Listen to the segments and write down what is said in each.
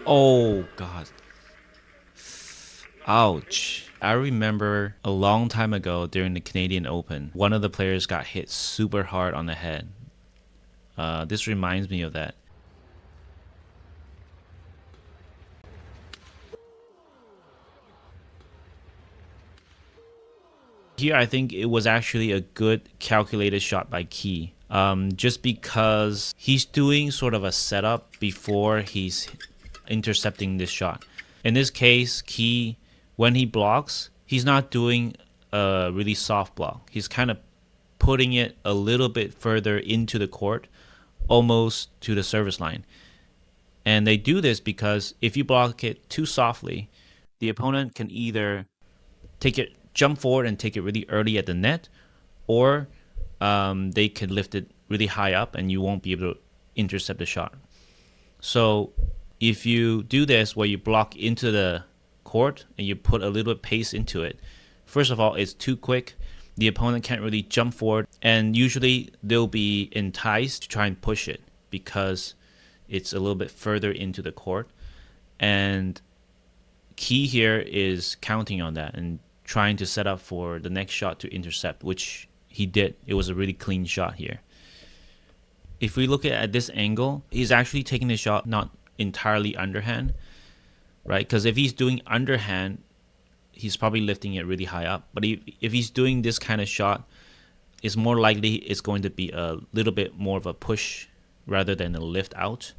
Oh, God. Ouch. I remember a long time ago during the Canadian Open, one of the players got hit super hard on the head. This reminds me of that. Here, I think it was actually a good calculated shot by Key. Just because he's doing sort of a setup before he's intercepting this shot. In this case, Key, when he blocks, he's not doing a really soft block. He's kind of putting it a little bit further into the court, almost to the service line. And they do this because if you block it too softly, the opponent can either jump forward and take it really early at the net, or they can lift it really high up and you won't be able to intercept the shot. So if you do this where you block into the court and you put a little bit pace into it, first of all, it's too quick. The opponent can't really jump forward, and usually they'll be enticed to try and push it because it's a little bit further into the court. And Key here is counting on that and trying to set up for the next shot to intercept, which he did. It was a really clean shot here. If we look at this angle, he's actually taking the shot not entirely underhand, right? Because if he's doing underhand, he's probably lifting it really high up. But if he's doing this kind of shot, it's more likely it's going to be a little bit more of a push rather than a lift out.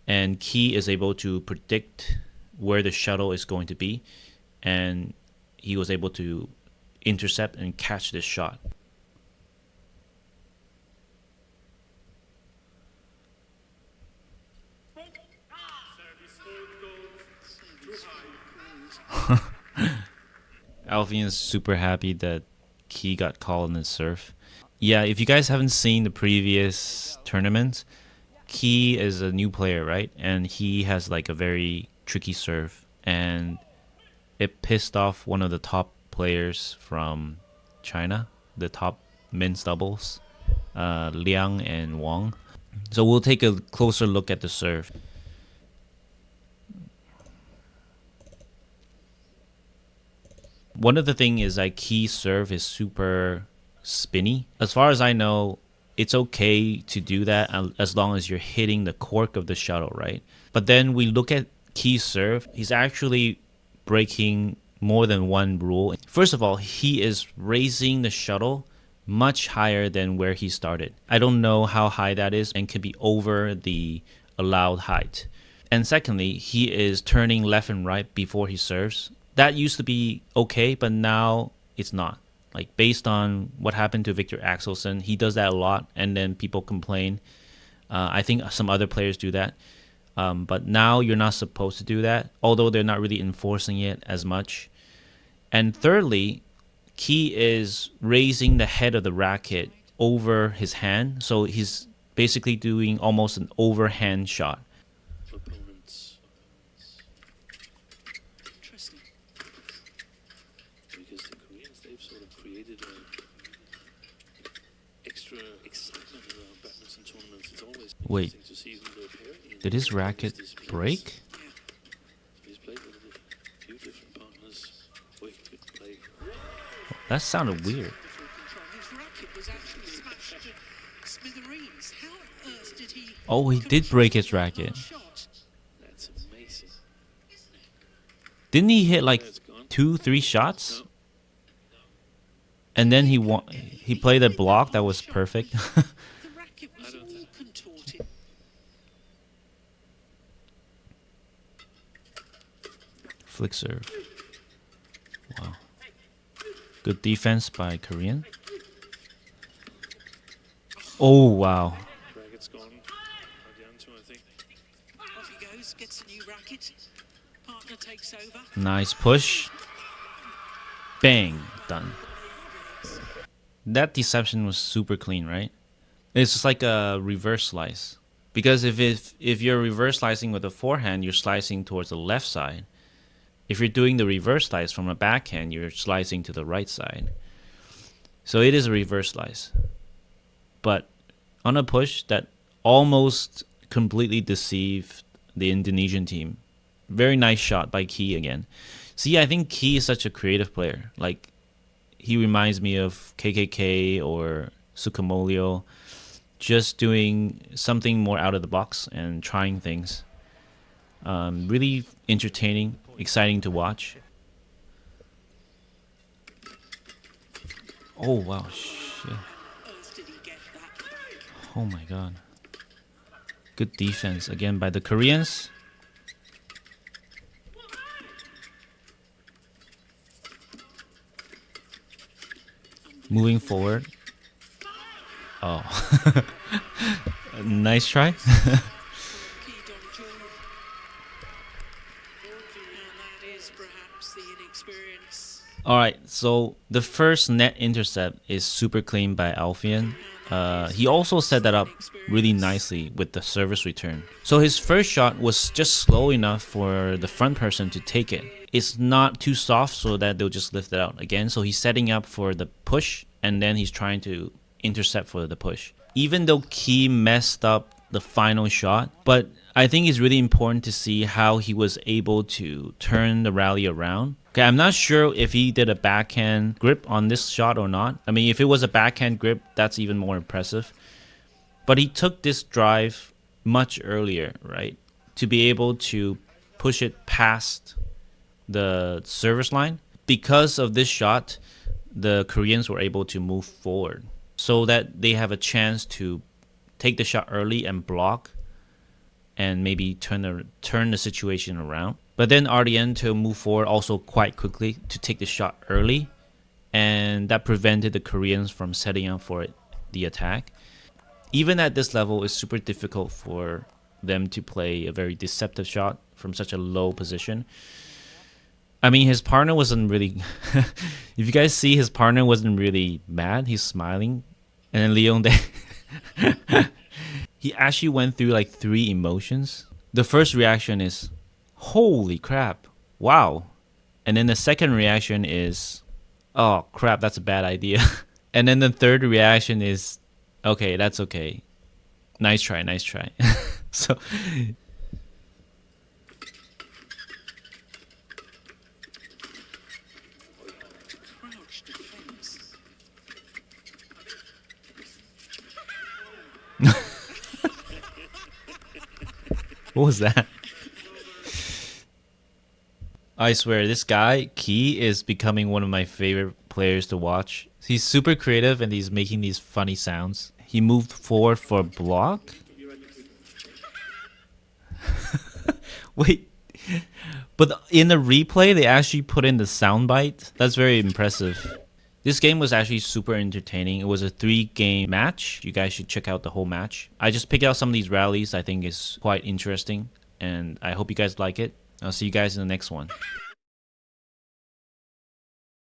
And Key is able to predict where the shuttle is going to be, and he was able to intercept and catch this shot. Alfian is super happy that Key got called in the serve. Yeah, if you guys haven't seen the previous tournaments, Key is a new player, right? And he has like a very tricky serve, and it pissed off one of the top players from China, the top men's doubles, Liang and Wang. So we'll take a closer look at the serve. One of the thing is like Key serve is super spinny. As far as I know, it's okay to do that as long as you're hitting the cork of the shuttle, right? But then we look at Key's serve. He's actually breaking more than one rule. First of all, he is raising the shuttle much higher than where he started. I don't know how high that is and could be over the allowed height. And secondly, he is turning left and right before he serves. That used to be okay, but now it's not. Like based on what happened to Victor Axelsen, he does that a lot, and then people complain. I think some other players do that. But now you're not supposed to do that, although they're not really enforcing it as much. And thirdly, Key is raising the head of the racket over his hand, so he's basically doing almost an overhand shot. Opponents. Interesting. Because the Koreans, they've sort of created extra excitement around badminton tournaments. It's always Wait, interesting to see who they're pairing. did his racket break? He's played with a few different partners where he could play. That sounded weird. His racket was actually smashed to smithereens. How on earth did he? Oh, he did break his racket. That's amazing. Didn't he hit like 2-3 shots? And then he played a block that was perfect. The racket was all contorted. Flick serve. Wow. Good defense by Korean. Oh, wow. Racket's gone. Ardianto, I think. Off he goes, gets a new racket. Partner takes over. Nice push. Bang. Done. That deception was super clean, right? It's just like a reverse slice. Because if you're reverse slicing with a forehand, you're slicing towards the left side. If you're doing the reverse slice from a backhand, you're slicing to the right side. So it is a reverse slice. But on a push that almost completely deceived the Indonesian team. Very nice shot by Key again. See, I think Key is such a creative player. Like, he reminds me of KKK or Sukamolio, just doing something more out of the box and trying things. Really entertaining, exciting to watch. Oh wow, shit. Oh my god. Good defense again by the Koreans. Moving forward. Oh. Nice try. Alright, so the first net intercept is super clean by Alfian. He also set that up really nicely with the service return. So his first shot was just slow enough for the front person to take it. It's not too soft so that they'll just lift it out again. So he's setting up for the push and then he's trying to intercept for the push. Even though Key messed up the final shot, but I think it's really important to see how he was able to turn the rally around. Okay, I'm not sure if he did a backhand grip on this shot or not. I mean, if it was a backhand grip, that's even more impressive. But he took this drive much earlier, right? To be able to push it past the service line. Because of this shot, the Koreans were able to move forward so that they have a chance to take the shot early and block and maybe turn the situation around. But then Ardianto moved forward also quite quickly to take the shot early, and that prevented the Koreans from setting up for the attack. Even at this level, it's super difficult for them to play a very deceptive shot from such a low position. I mean, his partner wasn't really... if you guys see, his partner wasn't really mad. He's smiling. And then Leon... he actually went through like 3 emotions. The first reaction is, holy crap, wow. And then the second reaction is, oh crap, that's a bad idea. And then the third reaction is, okay, that's okay. Nice try, nice try. So... What was that? I swear, this guy, Key, is becoming one of my favorite players to watch. He's super creative and he's making these funny sounds. He moved forward for a block. Wait. But in the replay, they actually put in the soundbite. That's very impressive. This game was actually super entertaining. It was a 3-game match. You guys should check out the whole match. I just picked out some of these rallies I think is quite interesting, and I hope you guys like it. I'll see you guys in the next one.